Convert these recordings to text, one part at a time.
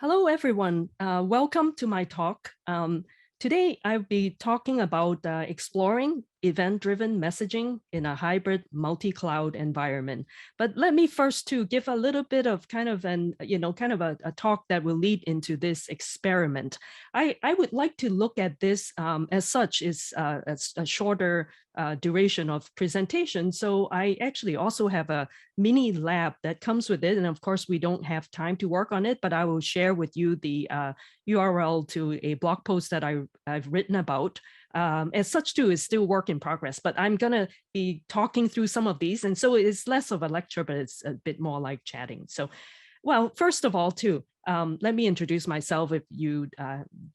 Hello, everyone. Welcome to my talk. Today, I'll be talking about exploring event-driven messaging in a hybrid multi-cloud environment. But let me first to give a little bit of kind of a talk that will lead into this experiment. I would like to look at this as such is as a shorter duration of presentation. So I actually also have a mini lab that comes with it. And of course, we don't have time to work on it, but I will share with you the URL to a blog post that I've written about. As such too is still work in progress, but I'm gonna be talking through some of these. And so it's less of a lecture, but it's a bit more like chatting. So, well, first of all too, let me introduce myself if you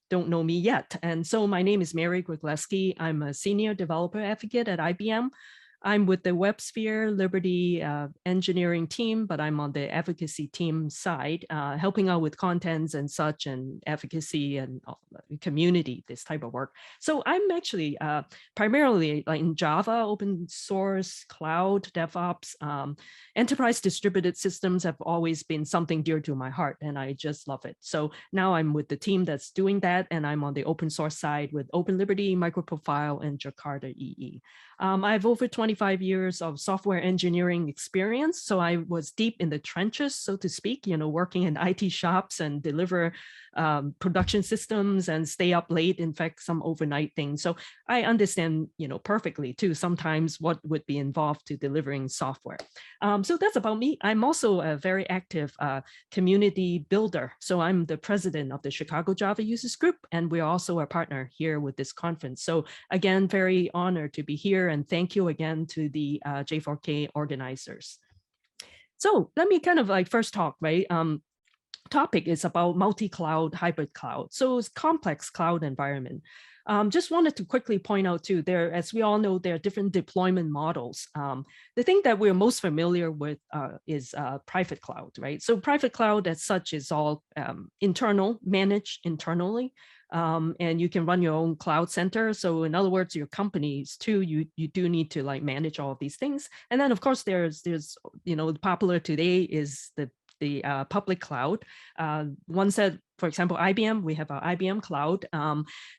don't know me yet. And so my name is Mary Grygleski. I'm a senior developer advocate at IBM. I'm with the WebSphere Liberty engineering team, but I'm on the advocacy team side, helping out with contents and such and advocacy and community, this type of work. So I'm actually primarily in Java, open source, cloud, DevOps, enterprise distributed systems have always been something dear to my heart, and I just love it. So now I'm with the team that's doing that, and I'm on the open source side with Open Liberty, MicroProfile, and Jakarta EE. I have over 25 years of software engineering experience. So I was deep in the trenches, so to speak, working in IT shops and deliver production systems and stay up late, in fact, some overnight things. So I understand, perfectly too, sometimes what would be involved to delivering software. So that's about me. I'm also a very active community builder. So I'm the president of the Chicago Java Users Group, and we're also a partner here with this conference. So again, very honored to be here, and thank you again to the J4K organizers. So let me kind of like first talk, right? Topic is about multi-cloud, hybrid cloud. So it's complex cloud environment. Just wanted to quickly point out too, as we all know, there are different deployment models. The thing that we're most familiar with is private cloud, right? So private cloud as such is all internal, managed internally. And you can run your own cloud center. So in other words, your companies too, you do need to like manage all of these things. And then of course there's popular today is the public cloud. One said, for example, IBM, we have our IBM Cloud.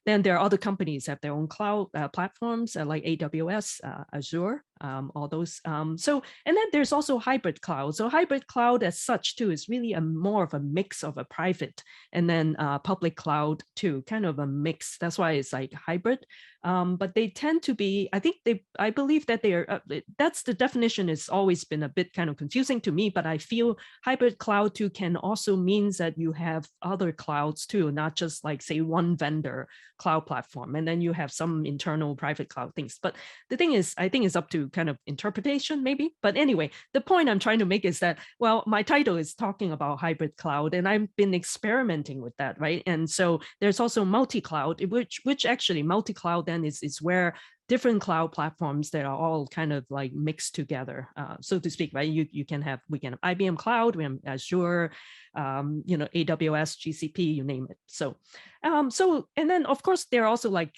Then there are other companies that have their own cloud platforms like AWS, Azure, all those. And then there's also hybrid cloud. So hybrid cloud as such too is really more of a mix of a private and then public cloud too, kind of a mix. That's why it's like hybrid. But they tend to be, I believe that they are, that's the definition has always been a bit kind of confusing to me, but I feel hybrid cloud too can also means that you have other clouds too, not just like say one vendor cloud platform, and then you have some internal private cloud things. But the thing is, I think it's up to kind of interpretation maybe. But anyway, the point I'm trying to make is that, well, my title is talking about hybrid cloud, and I've been experimenting with that, right? And so there's also multi-cloud, which actually multi-cloud then is where different cloud platforms that are all kind of like mixed together, so to speak, right? We can have IBM Cloud, we have Azure, AWS, GCP, you name it. So, and then of course there are also like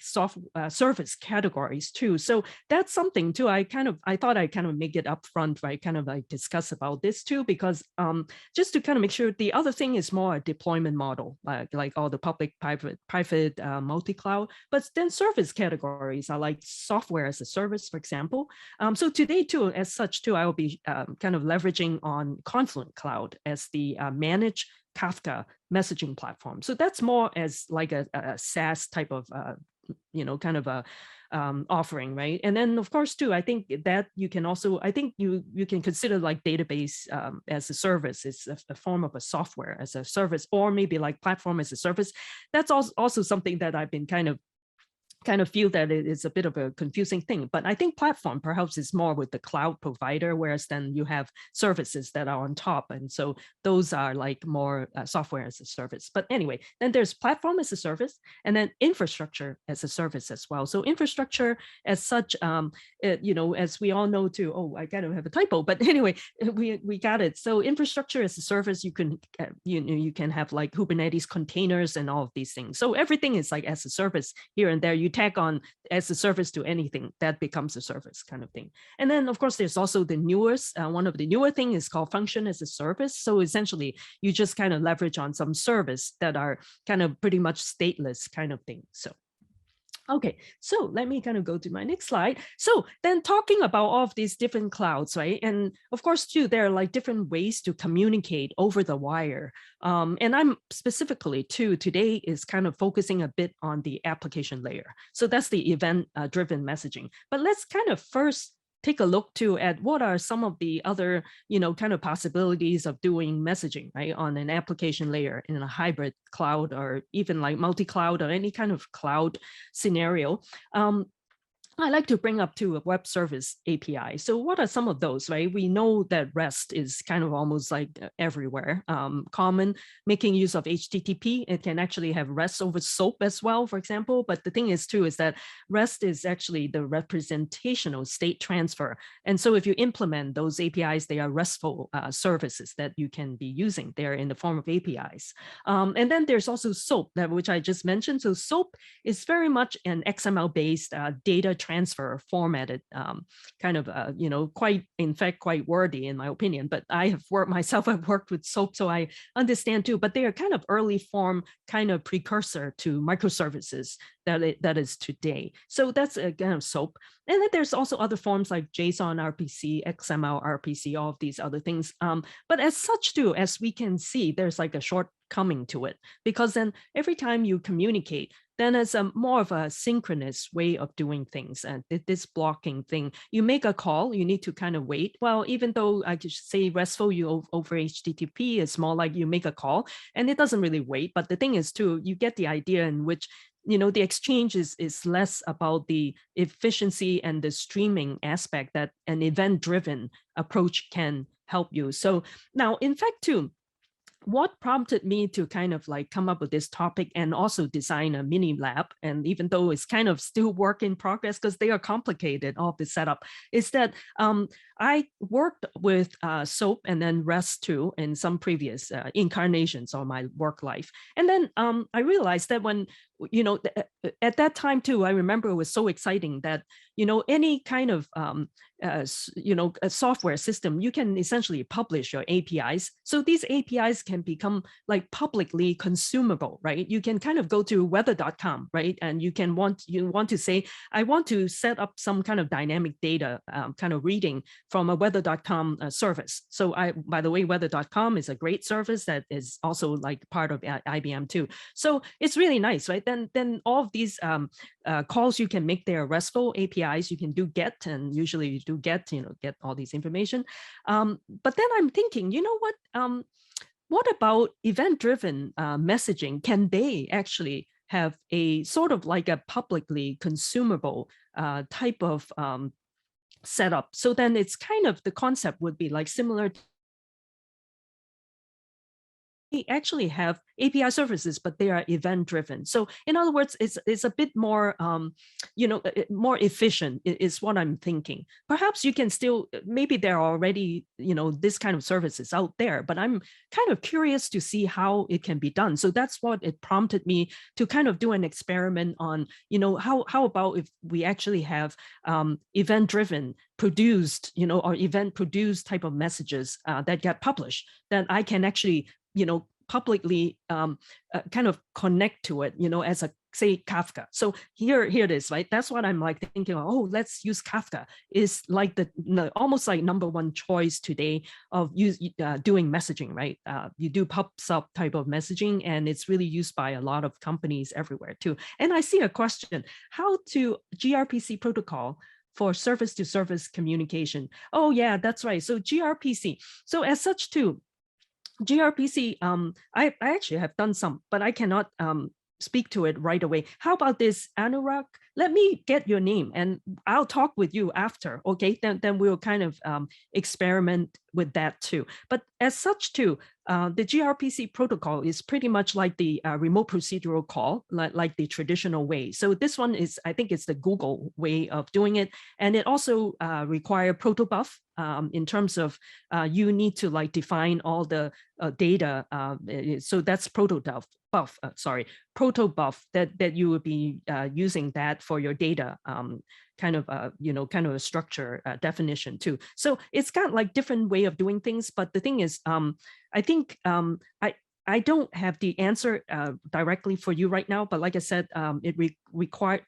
service categories too. So that's something too. I thought I kind of make it up front, right? Kind of like discuss about this too, because just to kind of make sure the other thing is more a deployment model, like all the public, private, multi-cloud. But then service categories are like software as a service, for example. So today too, as such too, I will be kind of leveraging on Confluent Cloud as the managed Kafka messaging platform. So that's more as like a SaaS type of, kind of a offering, right? And then of course too, I think that you can also, I think you can consider like database as a service. It's a form of a software as a service, or maybe like platform as a service. That's also something that I've been kind of feel that it is a bit of a confusing thing. But I think platform perhaps is more with the cloud provider, whereas then you have services that are on top. And so those are like more software as a service. But anyway, then there's platform as a service, and then infrastructure as a service as well. So infrastructure as such, as we all know too, oh, I gotta have a typo, but anyway, we got it. So infrastructure as a service, you can, you can have like Kubernetes containers and all of these things. So everything is like as a service here and there. You tag on as a service to anything, that becomes a service kind of thing. And then, of course, there's also the newest, one of the newer thing is called function as a service. So essentially, you just kind of leverage on some service that are kind of pretty much stateless kind of thing. So. Okay, so let me kind of go to my next slide. So then talking about all of these different clouds, right? And of course, too, there are like different ways to communicate over the wire. And I'm specifically, too, today is kind of focusing a bit on the application layer. So that's the event-driven messaging. But let's kind of first take a look too at what are some of the other, kind of possibilities of doing messaging, right, on an application layer in a hybrid cloud or even like multi-cloud or any kind of cloud scenario. I like to bring up to a web service API. So what are some of those, right? We know that REST is kind of almost like everywhere, common, making use of HTTP. It can actually have REST over SOAP as well, for example. But the thing is too, is that REST is actually the representational state transfer. And so if you implement those APIs, they are RESTful services that you can be using there in the form of APIs. And then there's also SOAP, which I just mentioned. So SOAP is very much an XML-based data transfer formatted, kind of, quite wordy in my opinion, but I have I've worked with SOAP, so I understand too, but they are kind of early form, kind of precursor to microservices that is today. So that's a kind of SOAP. And then there's also other forms like JSON RPC, XML RPC, all of these other things. But as such too, as we can see, there's like a shortcoming to it, because then every time you communicate, then it's a more of a synchronous way of doing things. And this blocking thing, you make a call, you need to kind of wait. Well, even though I could say RESTful, you over HTTP, it's more like you make a call and it doesn't really wait. But the thing is too, you get the idea in which the exchange is less about the efficiency and the streaming aspect that an event-driven approach can help you. So now, in fact, too, what prompted me to kind of like come up with this topic and also design a mini lab, and even though it's kind of still work in progress because they are complicated, all the setup, is that I worked with SOAP and then REST too in some previous incarnations of my work life. And then I realized that when, at that time too, I remember it was so exciting that, any kind of, a software system, you can essentially publish your APIs. So these APIs can become like publicly consumable, right? You can kind of go to weather.com, right? And you want to say, I want to set up some kind of dynamic data kind of reading from a weather.com service. So by the way, weather.com is a great service that is also like part of IBM too. So it's really nice, right? Then all of these calls you can make their RESTful APIs. You can do GET, and usually you do GET, get all these information. But then I'm thinking, what about event-driven messaging? Can they actually have a sort of like a publicly consumable type of setup? So then it's kind of, the concept would be like similar to, we actually have API services, but they are event-driven. So in other words, it's a bit more, more efficient is what I'm thinking. Perhaps you can still, maybe there are already, this kind of services out there, but I'm kind of curious to see how it can be done. So that's what it prompted me to kind of do an experiment on, how about if we actually have event-driven produced, or event-produced type of messages that get published, that I can actually, publicly kind of connect to it, as a, say, Kafka. So here it is, right? That's what I'm like thinking, oh, let's use Kafka. Is like the almost like number one choice today of doing messaging, right? You do pub/sub type of messaging, and it's really used by a lot of companies everywhere too. And I see a question, how to gRPC protocol for service-to-service communication. Oh yeah, that's right. So gRPC. So as such too, gRPC, I actually have done some, but I cannot speak to it right away. How about this, Anurag? Let me get your name and I'll talk with you after, okay? Then we'll kind of experiment with that too. But as such too, the gRPC protocol is pretty much like the remote procedural call, like the traditional way. So this one is, I think it's the Google way of doing it. And it also require protobuf in terms of you need to like define all the data. So that's protobuf that you would be using that for your data kind of a structure definition too. So it's got like different way of doing things. But the thing is, I think I don't have the answer directly for you right now. But like I said, it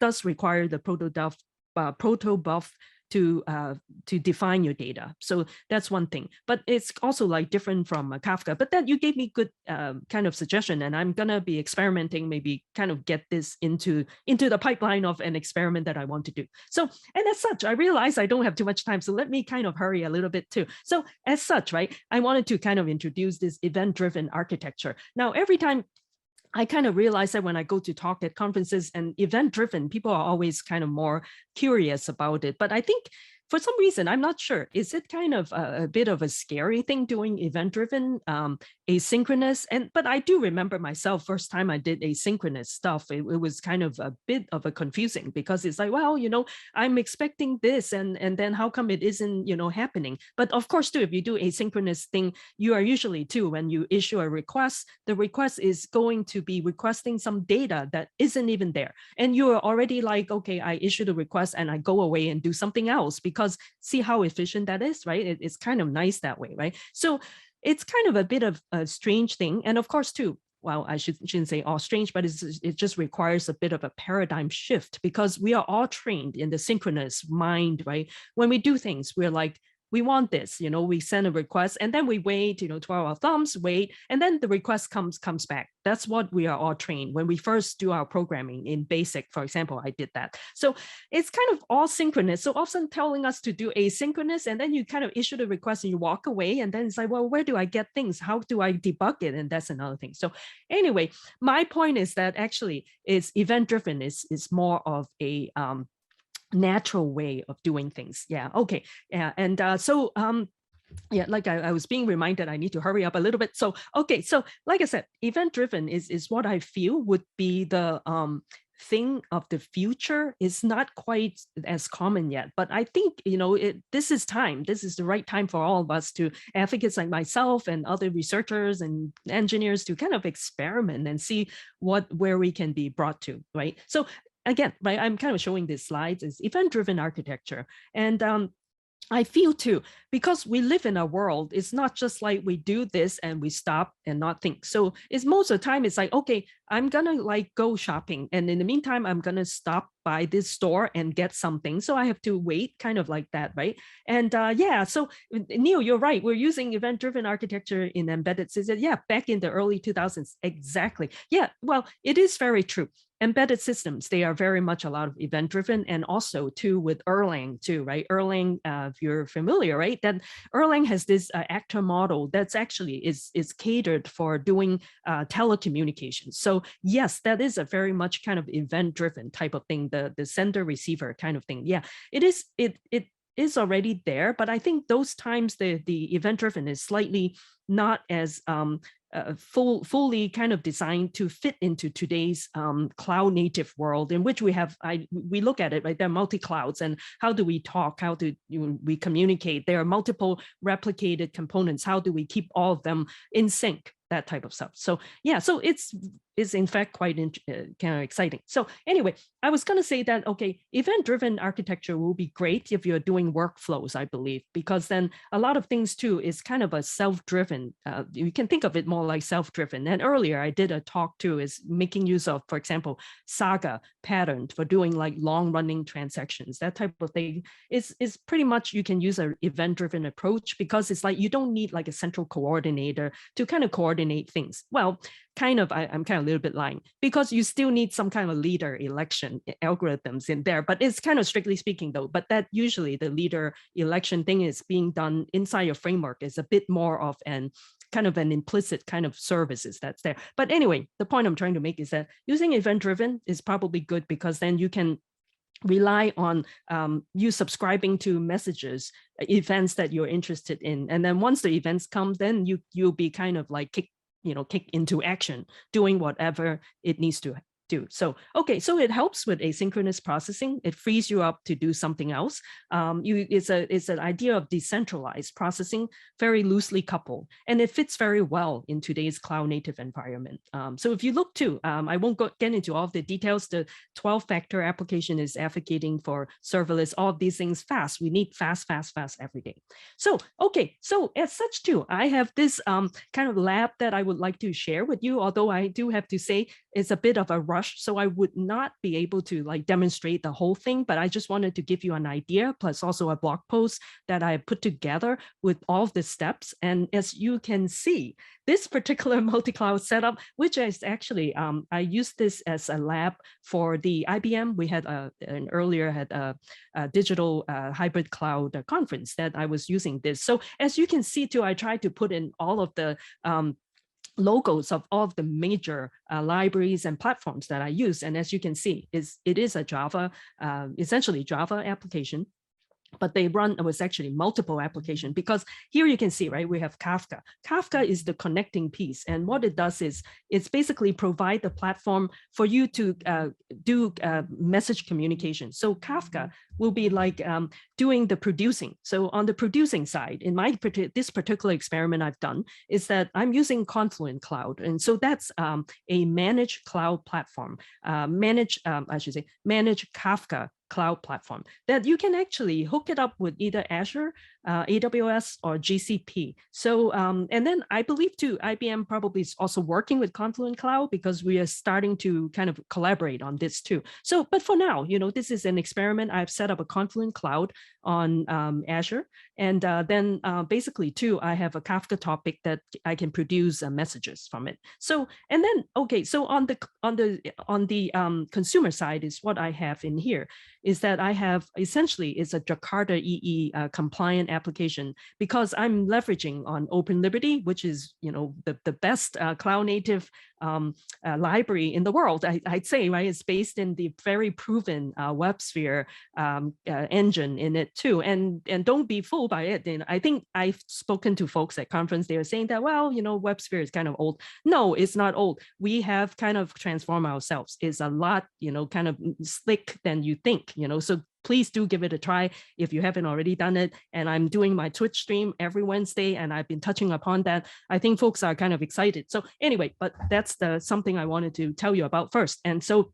does require the protobuf to define your data. So that's one thing, but it's also like different from Kafka. But then you gave me good kind of suggestion, and I'm gonna be experimenting, maybe kind of get this into the pipeline of an experiment that I want to do. So, and as such, I realize I don't have too much time, so let me kind of hurry a little bit too. So as such, right, I wanted to kind of introduce this event-driven architecture. Now, every time I kind of realize that when I go to talk at conferences and event-driven, people are always kind of more curious about it. But I think for some reason, I'm not sure, is it kind of a bit of a scary thing doing event-driven, asynchronous? But I do remember myself, first time I did asynchronous stuff, it was kind of a bit of a confusing, because it's like, well, I'm expecting this, and then how come it isn't, happening? But of course, too, if you do asynchronous thing, you are usually too, when you issue a request, the request is going to be requesting some data that isn't even there. And you are already like, okay, I issue the request and I go away and do something else, because see how efficient that is, right? It's kind of nice that way, right? So it's kind of a bit of a strange thing. And of course, too, well, I shouldn't say all strange, but it just requires a bit of a paradigm shift, because we are all trained in the synchronous mind, right? When we do things, we're like, we want this, we send a request and then we wait, twirl our thumbs, wait, and then the request comes back. That's what we are all trained. When we first do our programming in BASIC, for example, I did that. So it's kind of all synchronous. So often telling us to do asynchronous, and then you kind of issue the request and you walk away, and then it's like, well, where do I get things? How do I debug it? And that's another thing. So anyway, my point is that actually is event-driven is more of a natural way of doing things. Yeah. Okay. Yeah. And so yeah, like I was being reminded, I need to hurry up a little bit. So, okay. So like I said, event-driven is what I feel would be the thing of the future. Is not quite as common yet, but I think, this is time. This is the right time for all of us, to advocates like myself and other researchers and engineers, to kind of experiment and see where we can be brought to, right? So again, right, I'm kind of showing these slides is event-driven architecture. And I feel too, because we live in a world, it's not just like we do this and we stop and not think. So it's most of the time, it's like, okay, I'm gonna like go shopping, and in the meantime, I'm gonna stop by this store and get something. So I have to wait, kind of like that, right? And yeah, so Neil, you're right. We're using event-driven architecture in embedded systems. Yeah, back in the early 2000s, exactly. Yeah, well, it is very true. Embedded systems, they are very much a lot of event-driven, and also too with Erlang too, right? Erlang, if you're familiar, right? Then Erlang has this actor model that's actually is catered for doing telecommunications. So yes, that is a very much kind of event-driven type of thing, the sender receiver kind of thing. Yeah, it is already there, but I think those times the event-driven is slightly not as fully kind of designed to fit into today's cloud native world, in which we look at it, right? There are multi-clouds, and how do we talk? How do we communicate? There are multiple replicated components. How do we keep all of them in sync? That type of stuff. So yeah, so it's in fact quite kind of exciting. So anyway, I was going to say that, okay, event-driven architecture will be great if you're doing workflows, I believe, because then a lot of things too is kind of a self-driven. You can think of it more like self-driven. And earlier I did a talk too, is making use of, for example, Saga pattern for doing like long-running transactions. That type of thing is pretty much, you can use an event-driven approach, because it's like you don't need like a central coordinator to kind of coordinate things. Well, kind of, I'm kind of a little bit lying, because you still need some kind of leader election algorithms in there, but it's kind of strictly speaking though, but that usually the leader election thing is being done inside your framework, is a bit more of an kind of an implicit kind of services that's there. But anyway, the point I'm trying to make is that using event-driven is probably good, because then you can rely on you subscribing to messages, events that you're interested in. And then once the events come, then you'll be kind of like kicked into action, doing whatever it needs to do. So, okay, so it helps with asynchronous processing. It frees you up to do something else. It's an idea of decentralized processing, very loosely coupled, and it fits very well in today's cloud native environment. So if you look to, I won't get into all of the details. The 12-factor application is advocating for serverless, all of these things fast. We need fast every day. So, okay, so as such too, I have this kind of lab that I would like to share with you, although I do have to say it's a bit of a rush, so I would not be able to like demonstrate the whole thing, but I just wanted to give you an idea, plus also a blog post that I put together with all of the steps. And as you can see, this particular multi-cloud setup, which is actually, I used this as a lab for the IBM. We had a digital hybrid cloud conference that I was using this. So as you can see too, I tried to put in all of the logos of all of the major libraries and platforms that I use. And as you can see, it is a Java, essentially Java application. But they run, it was actually multiple application, because here you can see, right, we have Kafka. Kafka is the connecting piece. And what it does is it's basically provide the platform for you to do message communication. So Kafka will be like doing the producing. So on the producing side, in this particular experiment I've done is that I'm using Confluent Cloud. And so that's a managed cloud platform, managed Kafka cloud platform that you can actually hook it up with either Azure, AWS, or GCP. So, and then I believe too, IBM probably is also working with Confluent Cloud, because we are starting to kind of collaborate on this too. So, but for now, this is an experiment. I've set up a Confluent Cloud on Azure. And then basically too, I have a Kafka topic that I can produce messages from it. So, and then, okay, so on the consumer side is what I have in here, is that I have essentially is a Jakarta EE compliant application, because I'm leveraging on OpenLiberty, which is the best cloud native library in the world. I'd say, right? It's based in the very proven WebSphere engine in it too. And don't be fooled by it. And I think I've spoken to folks at conference. They were saying that, well, WebSphere is kind of old. No, it's not old. We have kind of transformed ourselves. It's a lot, kind of slick than you think. So please do give it a try if you haven't already done it. And I'm doing my Twitch stream every Wednesday, and I've been touching upon that. I think folks are kind of excited. So anyway, but that's something I wanted to tell you about first. And so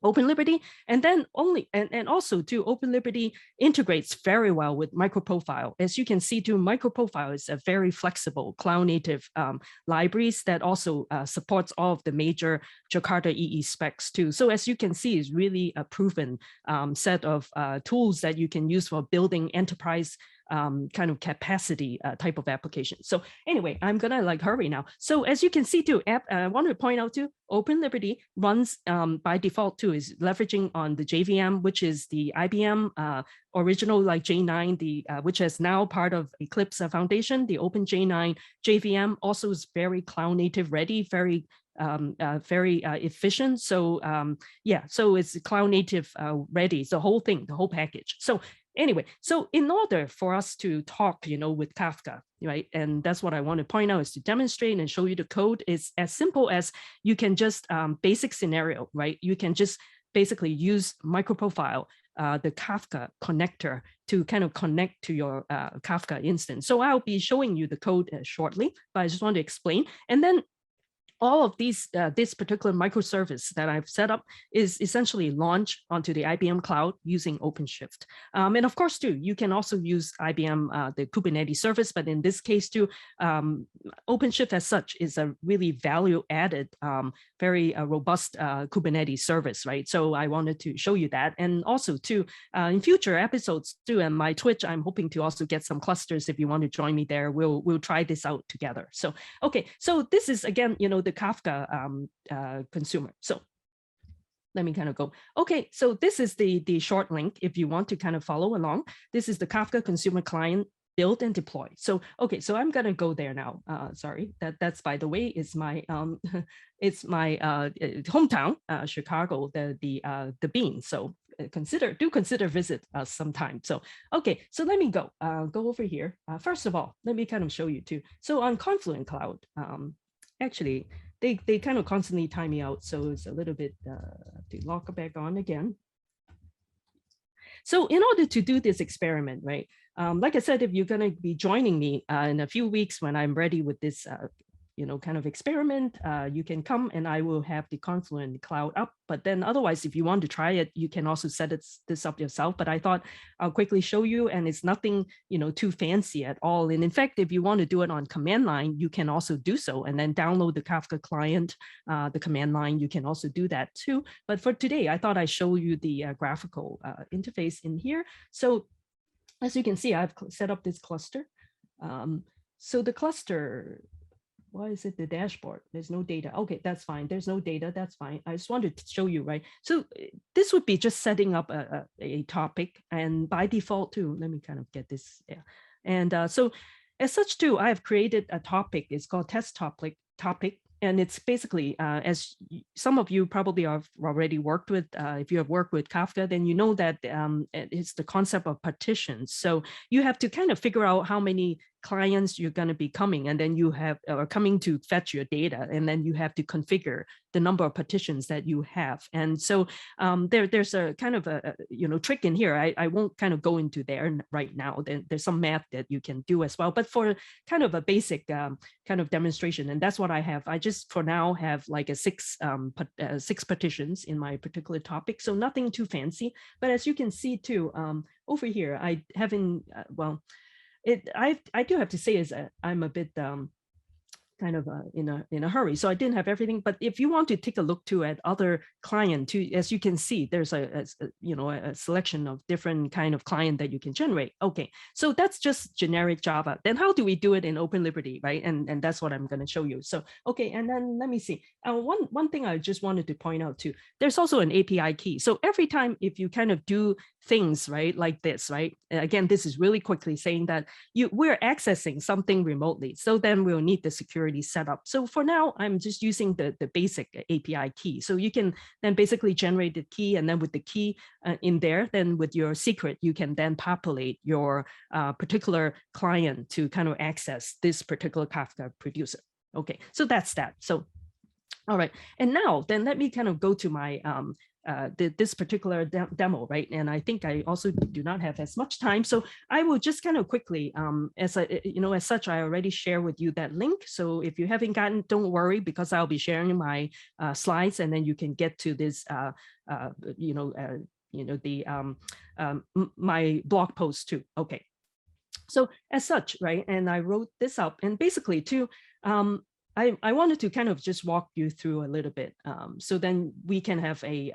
OpenLiberty, and then and also too, OpenLiberty integrates very well with MicroProfile. As you can see too, MicroProfile is a very flexible cloud native libraries that also supports all of the major Jakarta EE specs too. So as you can see, it's really a proven set of tools that you can use for building enterprise kind of capacity type of application. So anyway, I'm gonna hurry now. So as you can see too, I want to point out too, OpenLiberty runs by default too, is leveraging on the JVM, which is the IBM original J9, which is now part of Eclipse Foundation. The Open J9 JVM also is very cloud native ready, very efficient. So yeah, so it's cloud native ready, the whole thing, the whole package. So anyway, so in order for us to talk, with Kafka, right, and that's what I want to point out, is to demonstrate and show you the code is as simple as you can just basic scenario, right? You can just basically use MicroProfile, the Kafka connector, to kind of connect to your Kafka instance. So I'll be showing you the code shortly, but I just want to explain. And then all of these, this particular microservice that I've set up is essentially launched onto the IBM Cloud using OpenShift. And of course, too, you can also use IBM, the Kubernetes service, but in this case, too, OpenShift as such is a really value-added, very robust Kubernetes service, right? So I wanted to show you that. And also, too, in future episodes, too, and my Twitch, I'm hoping to also get some clusters. If you want to join me there, we'll try this out together. So, okay, so this is, again, the Kafka consumer. So let me kind of go. Okay, so this is the short link if you want to kind of follow along. This is the Kafka consumer client build and deploy. So okay, so I'm gonna go there now. Sorry, that's by the way is my it's my hometown, Chicago, the bean. So consider visit us sometime. So, okay, so let me go over here. First of all, let me kind of show you too. So on Confluent Cloud, actually, they kind of constantly time me out. So it's a little bit to log back on again. So in order to do this experiment, right, like I said, if you're going to be joining me in a few weeks when I'm ready with this, kind of experiment, you can come and I will have the Confluent Cloud up. But then otherwise, if you want to try it, you can also set this up yourself. But I thought I'll quickly show you, and it's nothing, too fancy at all. And in fact, if you want to do it on command line, you can also do so, and then download the Kafka client, the command line. You can also do that too. But for today, I thought I'd show you the graphical interface in here. So as you can see, I've set up this cluster. So the cluster, why is it the dashboard? There's no data. Okay, that's fine. There's no data. That's fine. I just wanted to show you, right? So this would be just setting up a topic, and by default too, let me kind of get this. Yeah. And so as such too, I have created a topic. It's called test topic. And it's basically, as some of you probably have already worked with, if you have worked with Kafka, then you know that it's the concept of partitions. So you have to kind of figure out how many clients you're going to be coming, and then you are coming to fetch your data, and then you have to configure the number of partitions that you have. And so there's a kind of a trick in here. I won't kind of go into there right now. There's some math that you can do as well, but for kind of a basic kind of demonstration, and that's what I have. I just for now have like a six partitions in my particular topic, so nothing too fancy. But as you can see too, over here, I haven't I do have to say is I'm a bit kind of in a hurry, so I didn't have everything. But if you want to take a look too at other client too, as you can see, there's a selection of different kind of client that you can generate. Okay, so that's just generic Java. Then how do we do it in Open Liberty, right? And that's what I'm going to show you. So okay, and then let me see. One thing I just wanted to point out too, there's also an API key. So every time if you kind of do things right like this, right? Again, this is really quickly saying that we're accessing something remotely. So then we'll need the security setup. So for now, I'm just using the basic API key. So you can then basically generate the key, and then with the key in there, then with your secret, you can then populate your particular client to kind of access this particular Kafka producer. Okay, so that's that. So, all right. And now then let me kind of go to my this particular demo, right? And I think I also do not have as much time, so I will just kind of quickly, as such, I already share with you that link. So if you haven't gotten, don't worry, because I'll be sharing my slides, and then you can get to this, my blog post too. Okay. So as such, right? And I wrote this up, and basically too. I wanted to kind of just walk you through a little bit, so then we can have a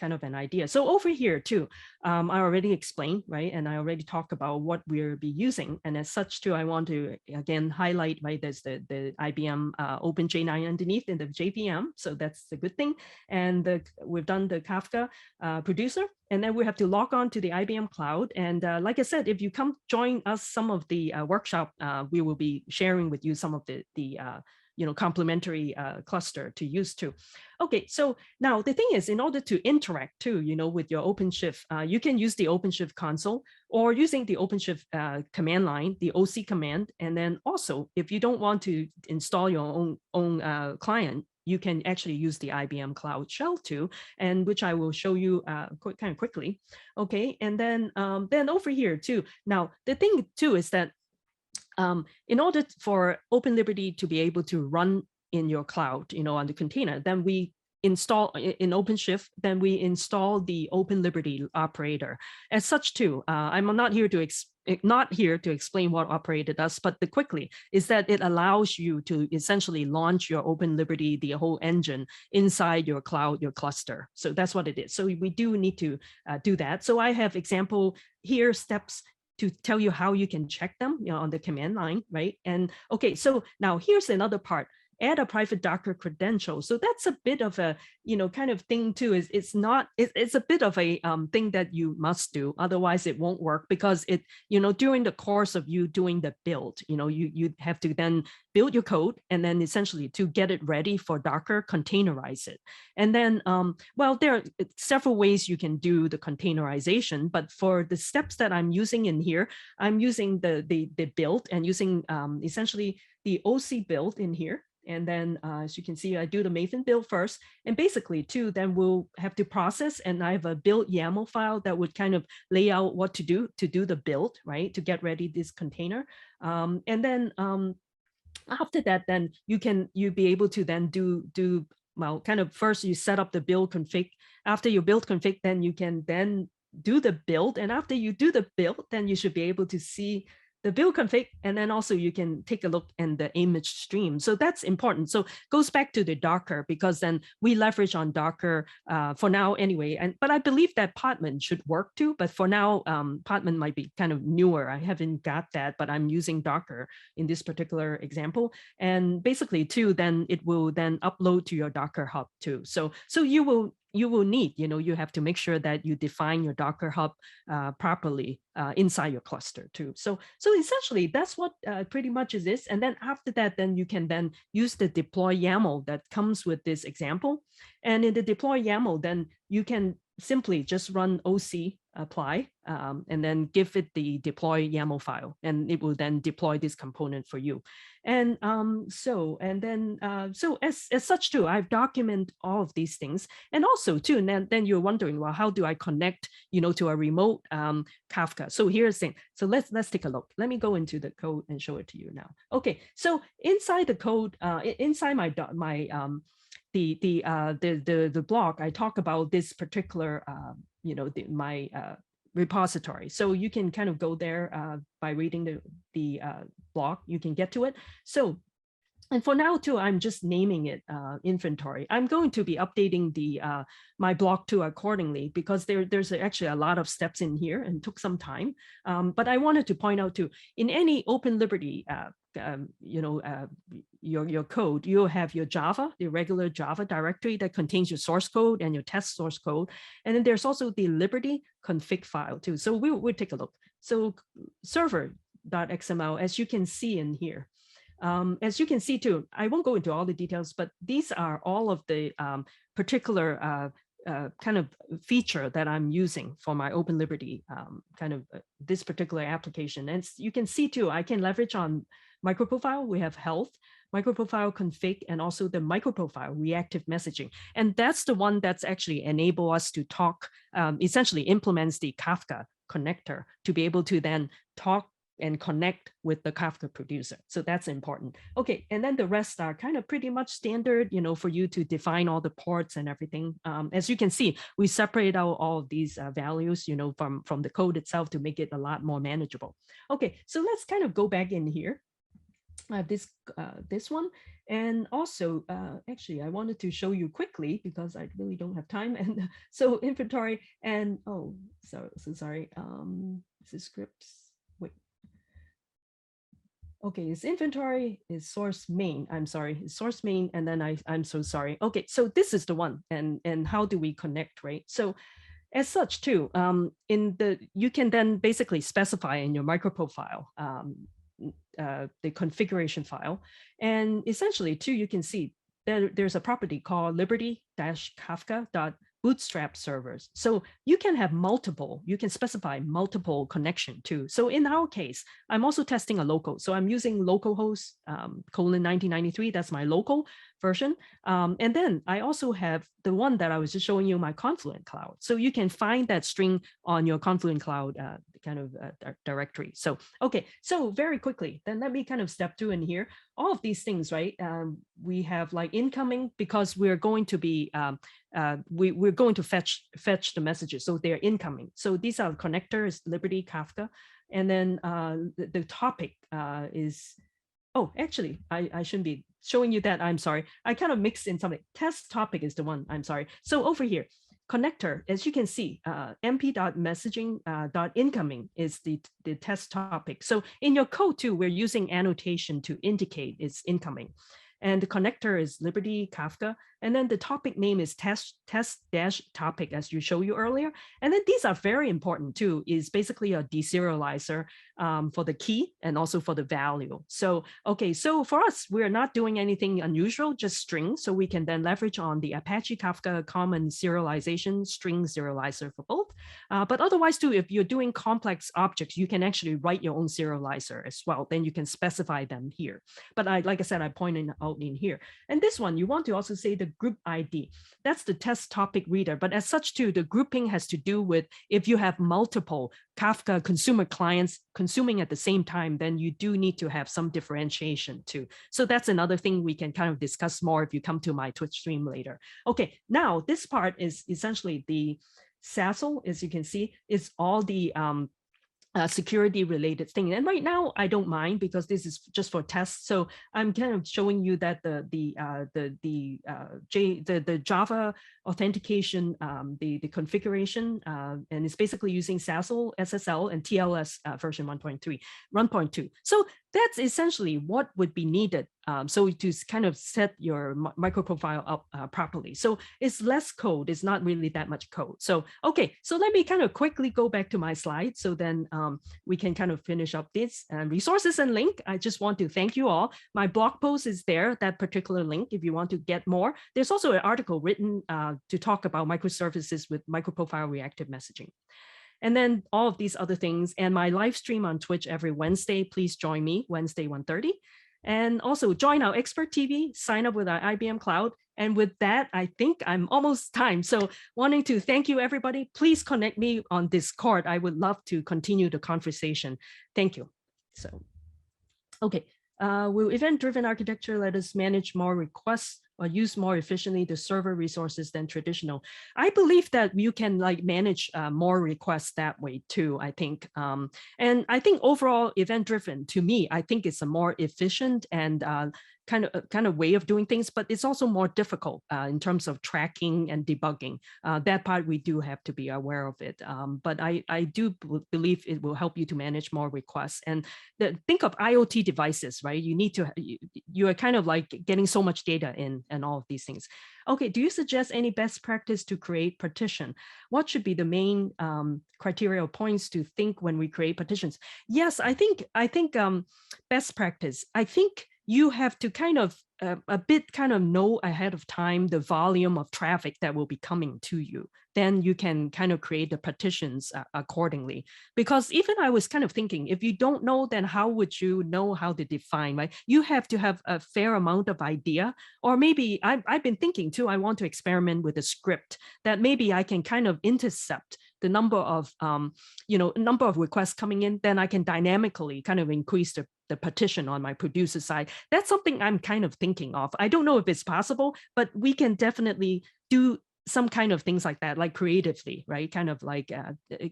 kind of an idea. So over here too, I already explained, right? And I already talked about what we'll be using. And as such too, I want to again highlight, right, there's the IBM OpenJ9 underneath in the JVM. So that's a good thing. And we've done the Kafka producer. And then we have to log on to the IBM Cloud. And like I said, if you come join us some of the workshop, we will be sharing with you some of the complementary cluster to use too. Okay, so now the thing is, in order to interact too, with your OpenShift, you can use the OpenShift console or using the OpenShift command line, the OC command. And then also, if you don't want to install your own client, you can actually use the IBM Cloud Shell too, and which I will show you kind of quickly. Okay, and then over here too. Now, the thing too is that in order for Open Liberty to be able to run in your cloud, on the container, then we install in OpenShift, then we install the Open Liberty operator. As such too, I'm not here to explain what operator does, but the quickly is that it allows you to essentially launch your Open Liberty, the whole engine inside your cloud, your cluster. So that's what it is. So we do need to do that. So I have example here, steps to tell you how you can check them on the command line, right? And okay, so now here's another part. add a private Docker credential. So that's a bit of a, kind of thing too. It's a bit of a thing that you must do. Otherwise it won't work, because during the course of you doing the build, you have to then build your code, and then essentially to get it ready for Docker, containerize it. And then, well, there are several ways you can do the containerization, but for the steps that I'm using in here, I'm using the build and using essentially the OC build in here. And then as you can see, I do the Maven build first. And basically too, then we'll have to process, and I have a build YAML file that would kind of lay out what to do the build, right? To get ready this container. And then after that, then you'll be able to then do well, kind of first you set up the build config. After you build config, then you can then do the build. And after you do the build, then you should be able to see the build config, and then also you can take a look in the image stream. So that's important. So goes back to the Docker, because then we leverage on Docker for now anyway. But I believe that Podman should work too. But for now, Podman might be kind of newer. I haven't got that, but I'm using Docker in this particular example. And basically too, then it will then upload to your Docker Hub too. So you will need, you have to make sure that you define your Docker Hub properly inside your cluster too. So essentially that's what pretty much is this. And then after that, then you can then use the deploy YAML that comes with this example. And in the deploy YAML, then you can simply just run OC apply and then give it the deploy YAML file, and it will then deploy this component for you. And so as such too, I've documented all of these things. And also too, and then you're wondering, well, how do I connect, to a remote Kafka? So here's the thing. So let's take a look. Let me go into the code and show it to you now. Okay, so inside the code, inside the blog, I talk about this particular, my repository. So you can kind of go there by reading the blog, you can get to it. So, and for now too, I'm just naming it inventory. I'm going to be updating the my blog too accordingly, because there's actually a lot of steps in here and took some time. But I wanted to point out too, in any Open Liberty your code, you'll have your Java, the regular Java directory that contains your source code and your test source code. And then there's also the Liberty config file too. So we'll take a look. So server.xml, as you can see in here. As you can see too, I won't go into all the details, but these are all of the particular kind of feature that I'm using for my Open Liberty this particular application. And you can see too, I can leverage on MicroProfile. We have health, MicroProfile config, and also the MicroProfile reactive messaging. And that's the one that's actually enable us to talk, essentially implements the Kafka connector to be able to then talk and connect with the Kafka producer. So that's important. Okay, and then the rest are kind of pretty much standard, for you to define all the ports and everything. As you can see, we separate out all of these values, from the code itself to make it a lot more manageable. Okay, so let's kind of go back in here. This one, and also actually I wanted to show you quickly, because I really don't have time. And so inventory, and so sorry, this is scripts. Wait. Okay, it's inventory, is source main. I'm sorry, it's source main, and then I'm so sorry. Okay, so this is the one, and how do we connect, right? So as such too, you can then basically specify in your MicroProfile the configuration file, and essentially too, you can see there's a property called liberty-kafka.bootstrap servers. So you can have multiple, you can specify multiple connection too. So in our case, I'm also testing a local. So I'm using localhost :1993. That's my local version. And then I also have the one that I was just showing you, my Confluent Cloud. So you can find that string on your Confluent Cloud directory. So, okay, so very quickly, then let me kind of step through in here. All of these things, right? We have like incoming, because we're going to be, we're going to fetch the messages. So they're incoming. So these are connectors, Liberty, Kafka. And then the topic is, oh, actually, I shouldn't be showing you that. I'm sorry. I kind of mixed in something. Test topic is the one. I'm sorry. So over here, connector, as you can see, mp.messaging.incoming is the test topic. So in your code too, we're using annotation to indicate it's incoming. And the connector is Liberty Kafka. And then the topic name is test-topic, as you showed you earlier. And then these are very important too, is basically a deserializer for the key and also for the value. So, okay, so for us, we're not doing anything unusual, just string. So we can then leverage on the Apache Kafka common serialization string serializer for both. But otherwise too, if you're doing complex objects, you can actually write your own serializer as well. Then you can specify them here. But like I said, I pointed out in here. And this one, you want to also say the group ID. That's the test topic reader. But as such too, the grouping has to do with if you have multiple Kafka consumer clients consuming at the same time, then you do need to have some differentiation too. So that's another thing we can kind of discuss more if you come to my Twitch stream later. Okay, now this part is essentially the SASL, as you can see, is all the security related thing. And right now I don't mind because this is just for tests. So I'm kind of showing you that the Java authentication, the configuration, and it's basically using SASL, SSL, and TLS version 1.2. So that's essentially what would be needed. So to kind of set your microprofile up properly. So it's less code. It's not really that much code. So, okay, so let me kind of quickly go back to my slide. So then we can kind of finish up this resources and link. I just want to thank you all. My blog post is there, that particular link, if you want to get more. There's also an article written to talk about microservices with MicroProfile reactive messaging. And then all of these other things, and my live stream on Twitch every Wednesday. Please join me, Wednesday 1:30. And also join our expert TV, sign up with our IBM Cloud. And with that, I think I'm almost time. So wanting to thank you, everybody. Please connect me on Discord. I would love to continue the conversation. Thank you. So, okay. Will event-driven architecture let us manage more requests or use more efficiently the server resources than traditional? I believe that you can like manage more requests that way too, I think. And I think overall event-driven, to me, I think it's a more efficient and kind of way of doing things, but it's also more difficult in terms of tracking and debugging. That part we do have to be aware of it. But I do believe it will help you to manage more requests. And think of IoT devices, right? You need to, you are kind of like getting so much data in and all of these things. Okay, do you suggest any best practice to create partition? What should be the main criteria or points to think when we create partitions? Yes, I think best practice. I think you have to kind of know ahead of time the volume of traffic that will be coming to you. Then you can kind of create the partitions accordingly. Because even I was kind of thinking, if you don't know, then how would you know how to define, right? You have to have a fair amount of idea, or maybe I've been thinking too, I want to experiment with a script that maybe I can kind of intercept the number of, number of requests coming in, then I can dynamically kind of increase the partition on my producer side. That's something I'm kind of thinking of. I don't know if it's possible, but we can definitely do some kind of things like that, like creatively, right? Kind of like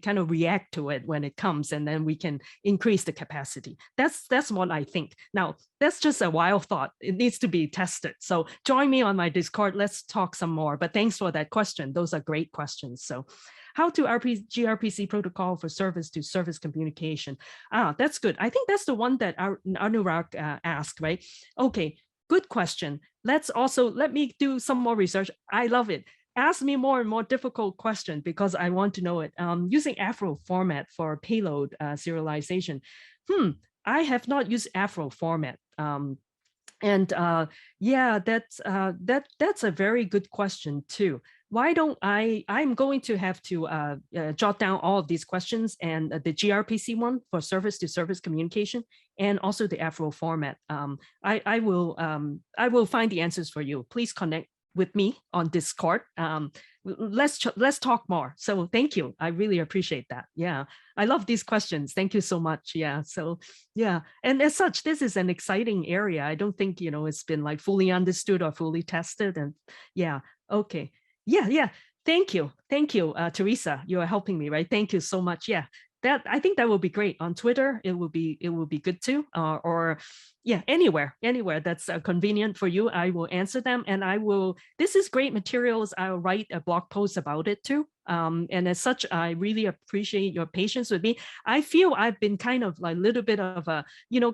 kind of react to it when it comes, and then we can increase the capacity. That's what I think. Now, that's just a wild thought. It needs to be tested. So join me on my Discord. Let's talk some more. But thanks for that question. Those are great questions. So how to gRPC protocol for service-to-service communication. That's good. I think that's the one that Anurag asked, right? Okay, good question. Let me do some more research. I love it. Ask me more and more difficult questions because I want to know it. Using Afro format for payload serialization. I have not used Afro format. Yeah, that's a very good question too. Why don't I'm going to have to jot down all of these questions, and the gRPC one for service-to-service communication, and also the Afro format. I will find the answers for you. Please connect with me on Discord. Let's talk more. So thank you. I really appreciate that. Yeah, I love these questions. Thank you so much. Yeah. So yeah, and as such, this is an exciting area. I don't think it's been like fully understood or fully tested. And yeah, okay. Yeah. Thank you, Teresa. You are helping me, right? Thank you so much. Yeah. I think that will be great on Twitter. It will be good too, or yeah, anywhere that's convenient for you. I will answer them, and this is great materials. I'll write a blog post about it too. And as such, I really appreciate your patience with me. I feel I've been kind of like a little bit of a,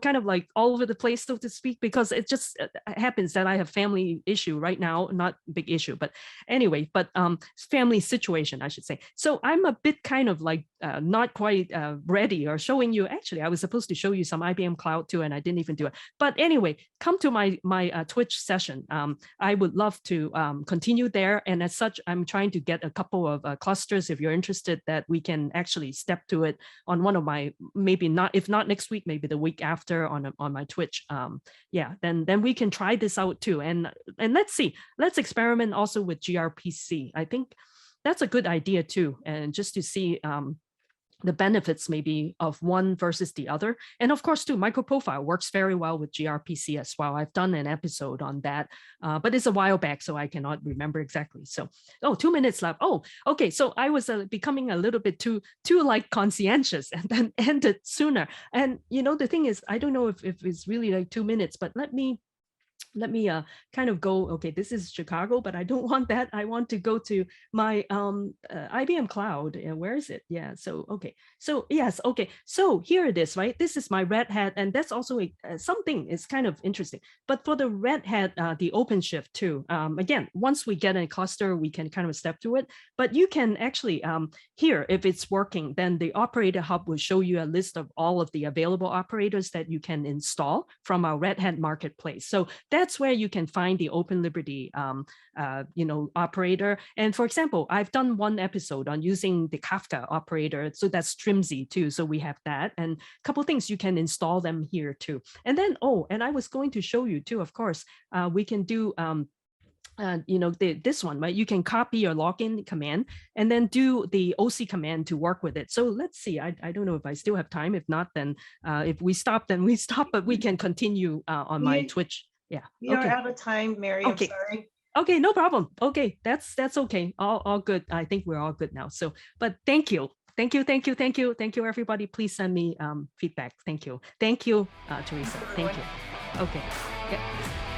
kind of like all over the place, so to speak, because it just happens that I have family issue right now, not big issue, but anyway, but family situation, I should say. So I'm a bit kind of like not quite ready or showing you. Actually, I was supposed to show you some IBM Cloud too, and I didn't even do it. But anyway, come to my Twitch session. I would love to continue there. And as such, I'm trying to get a couple of clusters, if you're interested, that we can actually step to it on one of my, maybe not, if not next week, maybe the week after on my Twitch. Yeah, then we can try this out too. And let's see, let's experiment also with gRPC. I think that's a good idea too. And just to see the benefits maybe of one versus the other. And of course too, MicroProfile works very well with gRPC as well. I've done an episode on that, but it's a while back, so I cannot remember exactly. So, 2 minutes left. Oh, okay. So I was becoming a little bit too like conscientious and then ended sooner. And the thing is, I don't know if it's really like 2 minutes, but let me kind of go, okay, this is Chicago, but I don't want that. I want to go to my IBM Cloud. Where is it? Yeah, so, okay. So yes, okay. So here it is, right? This is my Red Hat, and that's also something is kind of interesting. But for the Red Hat, the OpenShift too, again, once we get a cluster, we can kind of step through it. But you can actually, here, if it's working, then the operator hub will show you a list of all of the available operators that you can install from our Red Hat marketplace. So that's where you can find the Open Liberty, operator. And for example, I've done one episode on using the Kafka operator, so that's Trimzy too. So we have that, and a couple of things, you can install them here too. And then, and I was going to show you too, of course, we can do this one, right? You can copy your login command and then do the OC command to work with it. So let's see, I don't know if I still have time. If not, then if we stop, then we stop, but we can continue on my Twitch. Yeah. We are out of time, Mary. Okay. I'm sorry. Okay, no problem. Okay, that's okay. All good. I think we're all good now. So, but thank you. Thank you, everybody. Please send me feedback. Thank you, Teresa. Thank you. Okay. Yeah.